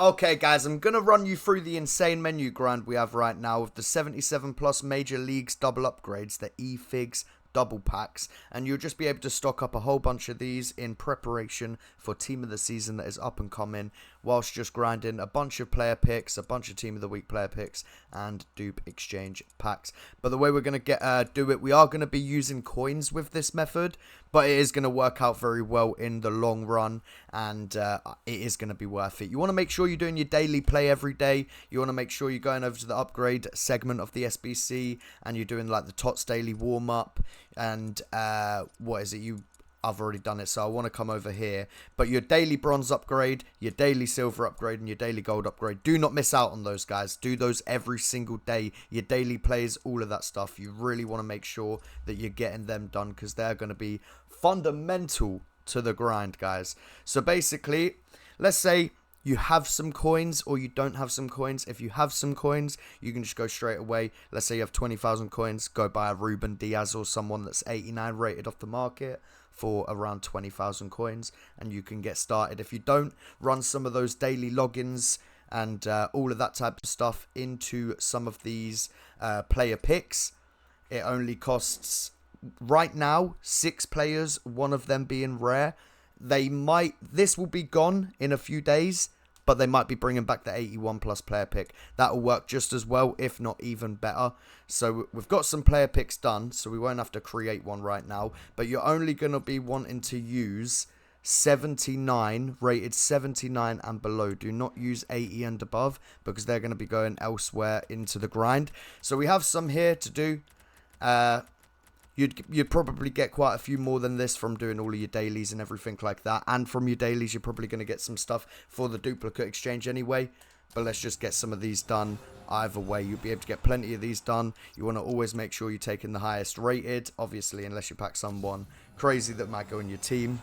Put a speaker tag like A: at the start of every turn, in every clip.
A: Okay, guys, I'm going to run you through the insane menu grind we have right now with the 77 plus major leagues double upgrades, the EFIGS double packs, and you'll just be able to stock up a whole bunch of these in preparation for team of the season that is up and coming, whilst just grinding a bunch of player picks, a bunch of team of the week player picks, and dupe exchange packs. But the way we're going to do it, we are going to be using coins with this method, but it is going to work out very well in the long run, and it is going to be worth it. You want to make sure you're doing your daily play every day. You want to make sure you're going over to the upgrade segment of the SBC, and you're doing like the TOTS daily warm-up, and what is it? I've already done it, so I want to come over here. But your daily bronze upgrade, your daily silver upgrade, and your daily gold upgrade, do not miss out on those, guys. Do those every single day. Your daily plays, all of that stuff. You really want to make sure that you're getting them done, because they're going to be fundamental to the grind, guys. So basically, let's say you have some coins or you don't have some coins. If you have some coins, you can just go straight away. Let's say you have 20,000 coins, go buy a Ruben Diaz or someone that's 89 rated off the market for around 20,000 coins, and you can get started. If you don't, run some of those daily logins and all of that type of stuff into some of these player picks. It only costs right now 6 players, one of them being rare. This will be gone in a few days, but they might be bringing back the 81 plus player pick. That will work just as well, if not even better. So we've got some player picks done, so we won't have to create one right now, but you're only going to be wanting to use 79, rated 79 and below. Do not use 80 and above, because they're going to be going elsewhere into the grind. So we have some here to do. You'd probably get quite a few more than this from doing all of your dailies and everything like that. And from your dailies, you're probably going to get some stuff for the duplicate exchange anyway. But let's just get some of these done. Either way, you'll be able to get plenty of these done. You want to always make sure you're taking the highest rated, obviously, unless you pack someone crazy that might go in your team,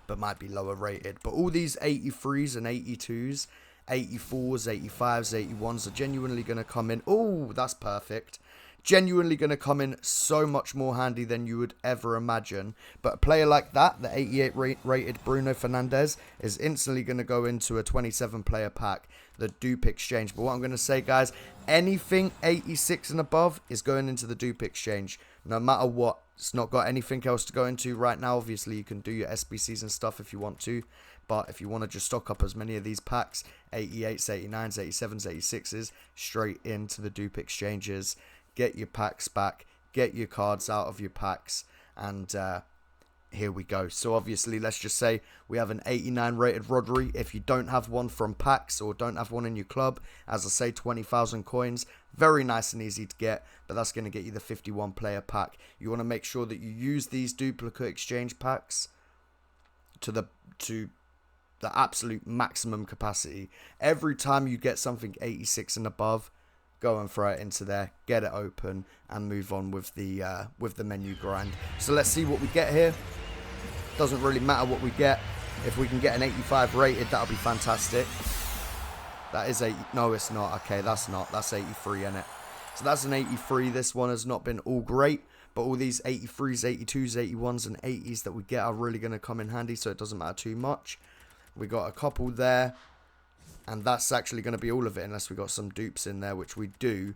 A: but might be lower rated. But all these 83s and 82s, 84s, 85s, 81s are genuinely going to come in. Oh, that's perfect. Genuinely going to come in so much more handy than you would ever imagine. But a player like that, the 88 rated Bruno Fernandes, is instantly going to go into a 27 player pack, the dupe exchange. But what I'm going to say, guys, anything 86 and above is going into the dupe exchange, no matter what. It's not got anything else to go into right now. Obviously, you can do your SBCs and stuff if you want to, but if you want to just stock up as many of these packs, 88s, 89s, 87s, 86s, straight into the dupe exchanges. Get your packs back, get your cards out of your packs, and here we go. So obviously, let's just say we have an 89 rated Rodri. If you don't have one from packs or don't have one in your club, as I say, 20,000 coins, very nice and easy to get, but that's going to get you the 51 player pack. You want to make sure that you use these duplicate exchange packs to the absolute maximum capacity. Every time you get something 86 and above, go and throw it into there, get it open, and move on with the menu grind. So let's see what we get here. Doesn't really matter what we get. If we can get an 85 rated, that'll be fantastic. That is 80. No, it's not. Okay, that's not. That's 83 in it. So that's an 83. This one has not been all great, but all these 83s, 82s, 81s, and 80s that we get are really going to come in handy, so it doesn't matter too much. We got a couple there. And that's actually going to be all of it, unless we got some dupes in there, which we do.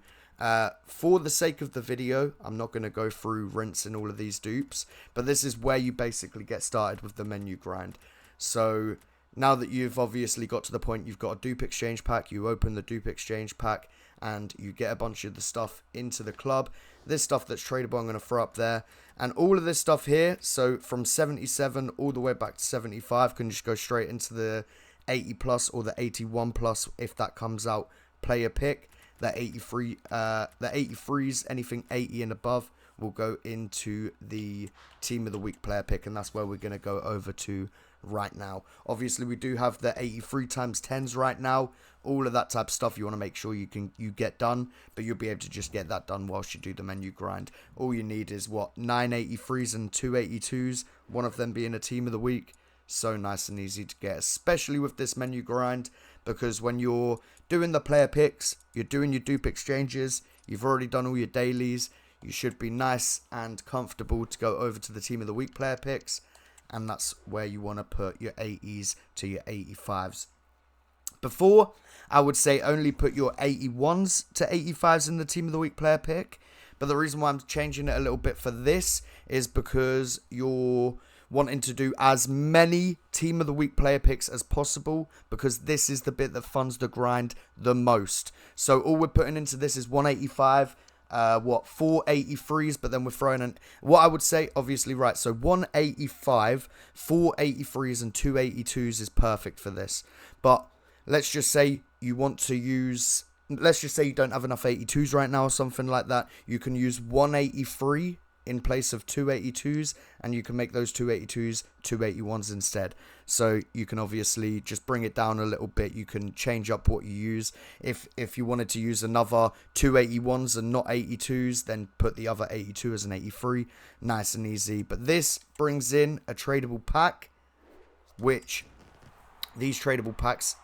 A: For the sake of the video, I'm not going to go through rinsing all of these dupes, but this is where you basically get started with the menu grind. So now that you've obviously got to the point you've got a dupe exchange pack, you open the dupe exchange pack and you get a bunch of the stuff into the club. This stuff that's tradable, I'm going to throw up there. And all of this stuff here, so from 77 all the way back to 75, can just go straight into the 80 plus or the 81 plus if that comes out player pick. The 83s, anything 80 and above, will go into the team of the week player pick, and that's where we're going to go over to right now. Obviously, we do have the 83 times 10s right now. All of that type of stuff you want to make sure you get done, but you'll be able to just get that done whilst you do the menu grind. All you need is 9 83s and 2 82s, one of them being a team of the week. So nice and easy to get, especially with this menu grind, because when you're doing the player picks, you're doing your dupe exchanges, you've already done all your dailies, you should be nice and comfortable to go over to the team of the week player picks, and that's where you want to put your 80s to your 85s. Before, I would say only put your 81s to 85s in the Team of the Week player pick. But the reason why I'm changing it a little bit for this is because you're wanting to do as many Team of the Week player picks as possible, because this is the bit that funds the grind the most. So all we're putting into this is 185, 4 83s, but then we're throwing in what I would say, obviously, right, so 185, 4 83s and 2 82s is perfect for this. But let's just say you want to use, let's just say you don't have enough 82s right now or something like that. You can use 183 in place of 2 82s, and you can make those 2 82s 2 81s instead. So you can obviously just bring it down a little bit. You can change up what you use. If you wanted to use another 2 81s and not 82s, then put the other 82 as an 83. Nice and easy. But this brings in a tradable pack, which these tradable packs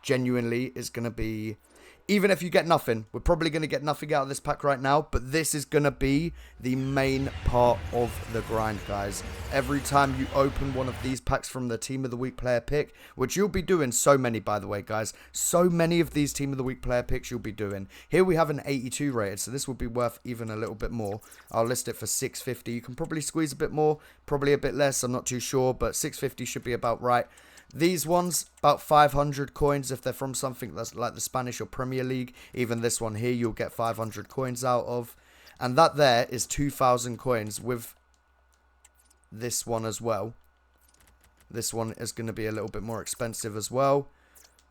A: genuinely is going to be, even if you get nothing, we're probably going to get nothing out of this pack right now, but this is going to be the main part of the grind, guys. Every time you open one of these packs from the Team of the Week player pick, which you'll be doing so many, by the way, guys. So many of these Team of the Week player picks you'll be doing. Here we have an 82 rated, so this will be worth even a little bit more. I'll list it for 650. You can probably squeeze a bit more, probably a bit less, I'm not too sure, but 650 should be about right. These ones, about 500 coins if they're from something that's like the Spanish or Premier League. Even this one here, you'll get 500 coins out of. And that there is 2,000 coins with this one as well. This one is going to be a little bit more expensive as well.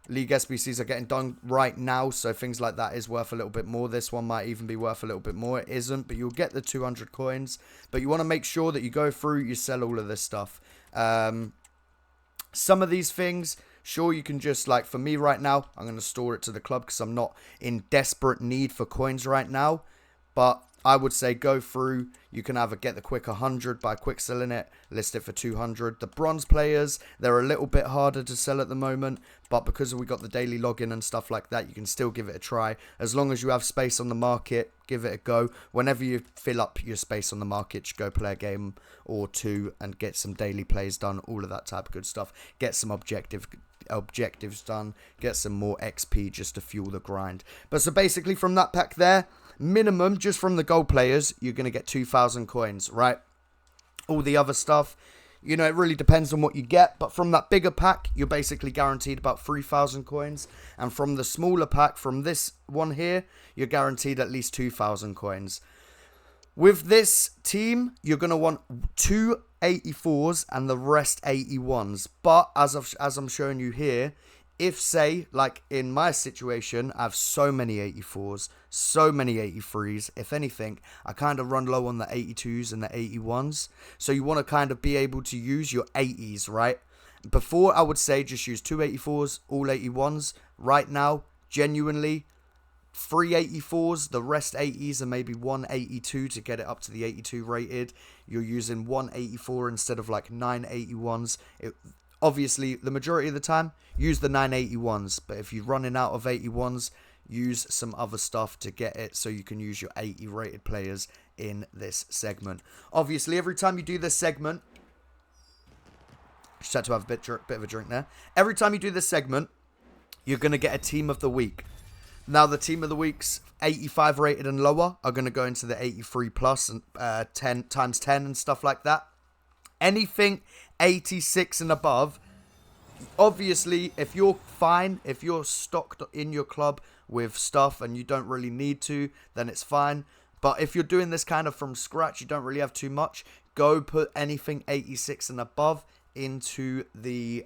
A: League SBCs are getting done right now, so things like that is worth a little bit more. This one might even be worth a little bit more. It isn't, but you'll get the 200 coins. But you want to make sure that you go through, you sell all of this stuff. Some of these things, sure, you can just, like, for me right now, I'm going to store it to the club because I'm not in desperate need for coins right now. But I would say go through. You can either get the quick 100 by quick selling it, list it for 200. The bronze players, they're a little bit harder to sell at the moment, but because we got the daily login and stuff like that, you can still give it a try. As long as you have space on the market, give it a go. Whenever you fill up your space on the market, just go play a game or two and get some daily plays done, all of that type of good stuff. Get some objectives done, get some more XP just to fuel the grind. But so basically from that pack there, minimum, just from the gold players, you're going to get 2,000 coins, right? All the other stuff, you know, it really depends on what you get. But from that bigger pack, you're basically guaranteed about 3,000 coins. And from the smaller pack, from this one here, you're guaranteed at least 2,000 coins. With this team, you're going to want 2 84s and the rest 81s. But as I'm showing you here, if, say, like in my situation, I have so many 84s, so many 83s, if anything, I kind of run low on the 82s and the 81s. So you want to kind of be able to use your 80s, right? Before, I would say just use 2 84s, all 81s. Right now, genuinely, 3 84s, the rest 80s, and maybe 1 82 to get it up to the 82 rated. You're using 1 84 instead of like 9 81s. Obviously, the majority of the time, use the 981s. But if you're running out of 81s, use some other stuff to get it so you can use your 80 rated players in this segment. Obviously, every time you do this segment, just had to have a bit of a drink there. Every time you do this segment, you're going to get a team of the week. Now, the team of the weeks, 85 rated and lower, are going to go into the 83 plus and 10 times 10 and stuff like that. Anything 86 and above, obviously, if you're fine, if you're stocked in your club with stuff and you don't really need to, then it's fine. But if you're doing this kind of from scratch, you don't really have too much, go put anything 86 and above into the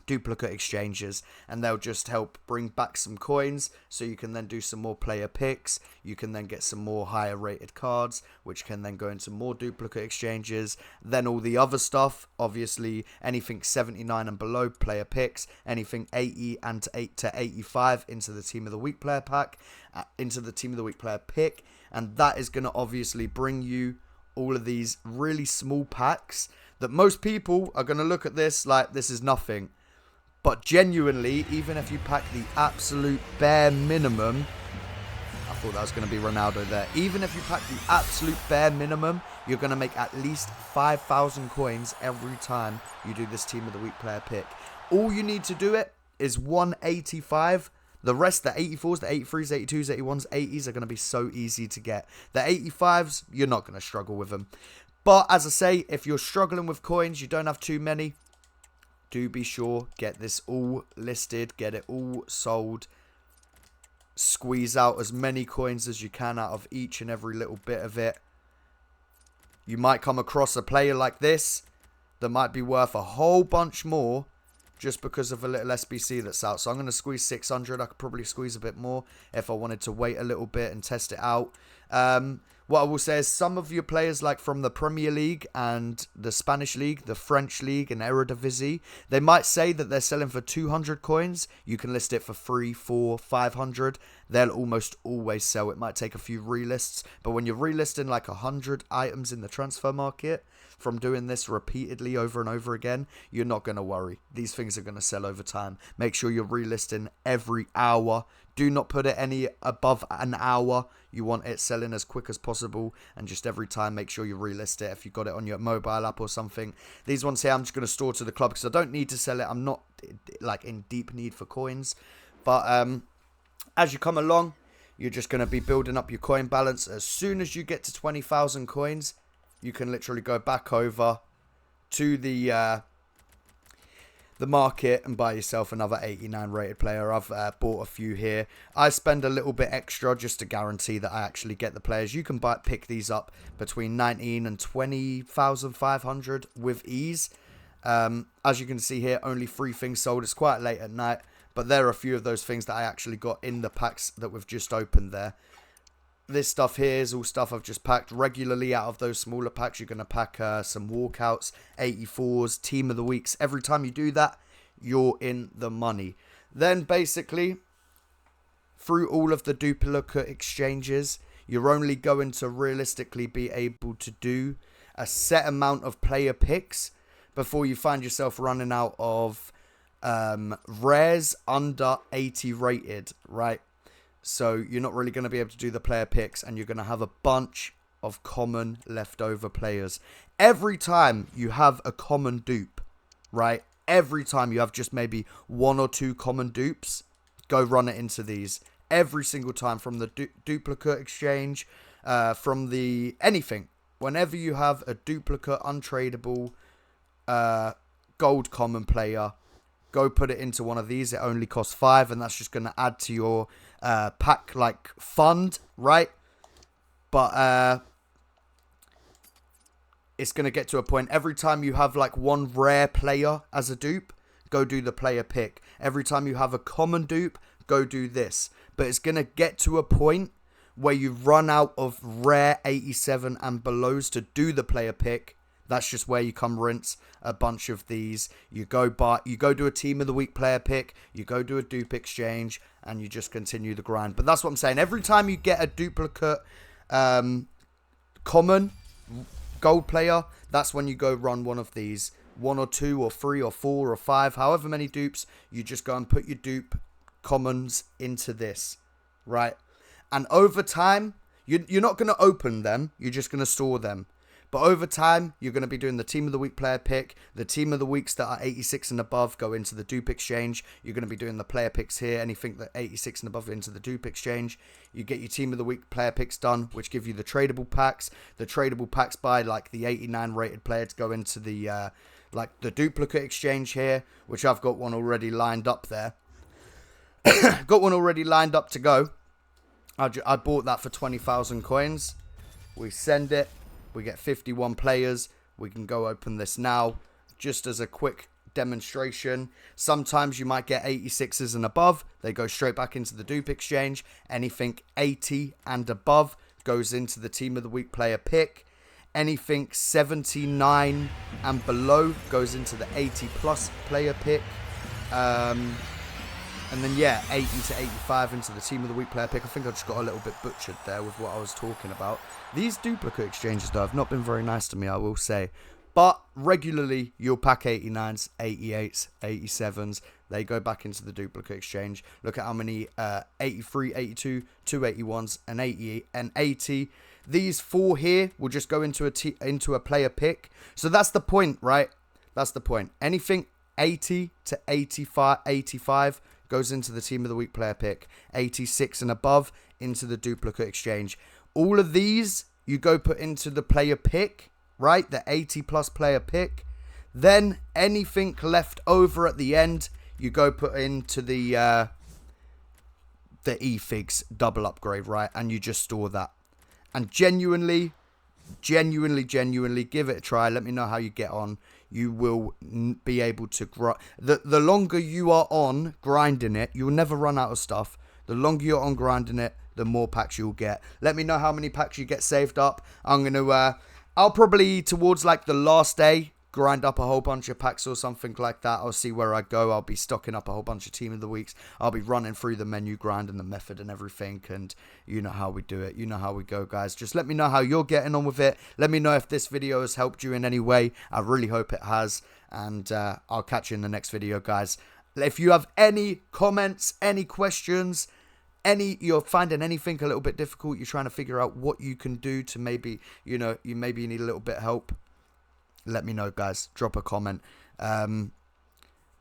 A: duplicate exchanges, and they'll just help bring back some coins, so you can then do some more player picks. You can then get some more higher rated cards, which can then go into more duplicate exchanges. Then all the other stuff, obviously anything 79 and below player picks, anything 80 and to 85 into the team of the week player pack, into the team of the week player pick, and that is going to obviously bring you all of these really small packs that most people are going to look at this like this is nothing. But genuinely, even if you pack the absolute bare minimum, I thought that was going to be Ronaldo there. Even if you pack the absolute bare minimum, you're going to make at least 5,000 coins every time you do this team of the week player pick. All you need to do it is 185. The rest, the 84s, the 83s, 82s, 81s, 80s are going to be so easy to get. The 85s, you're not going to struggle with them. But as I say, if you're struggling with coins, you don't have too many, do be sure, get this all listed, get it all sold. Squeeze out as many coins as you can out of each and every little bit of it. You might come across a player like this that might be worth a whole bunch more just because of a little SBC that's out. So I'm going to squeeze 600. I could probably squeeze a bit more if I wanted to wait a little bit and test it out. What I will say is some of your players like from the Premier League and the Spanish League, the French League and Eredivisie, they might say that they're selling for 200 coins. You can list it for 3, 4, 500. They'll almost always sell. It might take a few relists, but when you're relisting like 100 items in the transfer market from doing this repeatedly over and over again, you're not going to worry. These things are going to sell over time. Make sure you're relisting every hour. Do not put it any above an hour. You want it selling as quick as possible, and just every time make sure you relist it if you've got it on your mobile app or something. These ones here I'm just going to store to the club because I don't need to sell it. I'm not like in deep need for coins, but as you come along, you're just going to be building up your coin balance. As soon as you get to 20,000 coins, you can literally go back over to the market and buy yourself another 89 rated player. I've bought a few here. I spend a little bit extra just to guarantee that I actually get the players. You can pick these up between 19 and 20,500 with ease. As you can see here, only 3 things sold. It's quite late at night, but there are a few of those things that I actually got in the packs that we've just opened there. This stuff here is all stuff I've just packed regularly out of those smaller packs. You're going to pack some walkouts, 84s, team of the weeks. Every time you do that, you're in the money. Then basically, through all of the duplicate exchanges, you're only going to realistically be able to do a set amount of player picks before you find yourself running out of rares under 80 rated, right? So you're not really going to be able to do the player picks, and you're going to have a bunch of common leftover players. Every time you have a common dupe, right? Every time you have just maybe 1 or 2 common dupes, go run it into these. Every single time, from the duplicate exchange, from the anything. Whenever you have a duplicate, untradeable, gold common player, go put it into one of these. It only costs 5, and that's just going to add to your pack like fund, right? But it's going to get to a point every time you have like one rare player as a dupe, go do the player pick. Every time you have a common dupe, go do this. But it's going to get to a point where you run out of rare 87 and belows to do the player pick. That's just where you come rinse a bunch of these. You go do a team of the week player pick. You go do a dupe exchange, and you just continue the grind. But that's what I'm saying. Every time you get a duplicate common gold player, that's when you go run one of these. 1 or 2 or 3 or 4 or 5, however many dupes. You just go and put your dupe commons into this, right? And over time, you're not going to open them. You're just going to store them. But over time, you're going to be doing the team of the week player pick. The team of the weeks that are 86 and above go into the dupe exchange. You're going to be doing the player picks here. Anything that 86 and above into the dupe exchange. You get your team of the week player picks done, which give you the tradable packs. The tradable packs by like the 89 rated player to go into the like the duplicate exchange here, which I've got one already lined up there. Got one already lined up to go. I bought that for 20,000 coins. We send it. We get 51 players. We can go open this now. Just as a quick demonstration. Sometimes you might get 86s and above. They go straight back into the dupe exchange. Anything 80 and above goes into the team of the week player pick. Anything 79 and below goes into the 80 plus player pick. And then, yeah, 80 to 85 into the team of the week player pick. I think I just got a little bit butchered there with what I was talking about. These duplicate exchanges, though, have not been very nice to me, I will say. But regularly, you'll pack 89s, 88s, 87s. They go back into the duplicate exchange. Look at how many 83, 82, 281s, and 80 and 80. These 4 here will just go into a player pick. So that's the point, right? That's the point. Anything 80 to 85 goes into the Team of the Week player pick. 86 and above into the duplicate exchange. All of these you go put into the player pick, right? The 80 plus player pick. Then anything left over at the end, you go put into the EFIGS double upgrade, right? And you just store that. And genuinely, give it a try. Let me know how you get on. You will be able to grind. The longer you are on grinding it, you'll never run out of stuff. The longer you're on grinding it, the more packs you'll get. Let me know how many packs you get saved up. I'm going to, I'll probably towards like the last day, grind up a whole bunch of packs or something like that. I'll see where I go. I'll be stocking up a whole bunch of Team of the Weeks. I'll be running through the menu grind and the method and everything. And you know how we do it. You know how we go, guys. Just let me know how you're getting on with it. Let me know if this video has helped you in any way. I really hope it has. And I'll catch you in the next video, guys. If you have any comments, any questions, you're finding anything a little bit difficult, you're trying to figure out what you can do to maybe, you need a little bit of help, let me know, guys. Drop a comment.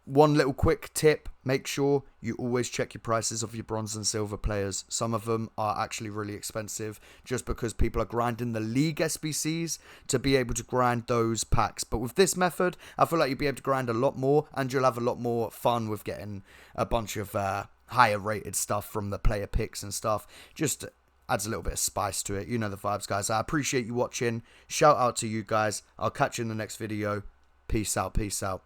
A: One little quick tip, make sure you always check your prices of your bronze and silver players. Some of them are actually really expensive just because people are grinding the league SBCs to be able to grind those packs. But with this method, I feel like you'll be able to grind a lot more and you'll have a lot more fun with getting a bunch of higher rated stuff from the player picks and stuff. Just adds a little bit of spice to it. You know the vibes, guys. I appreciate you watching. Shout out to you guys. I'll catch you in the next video. Peace out. Peace out.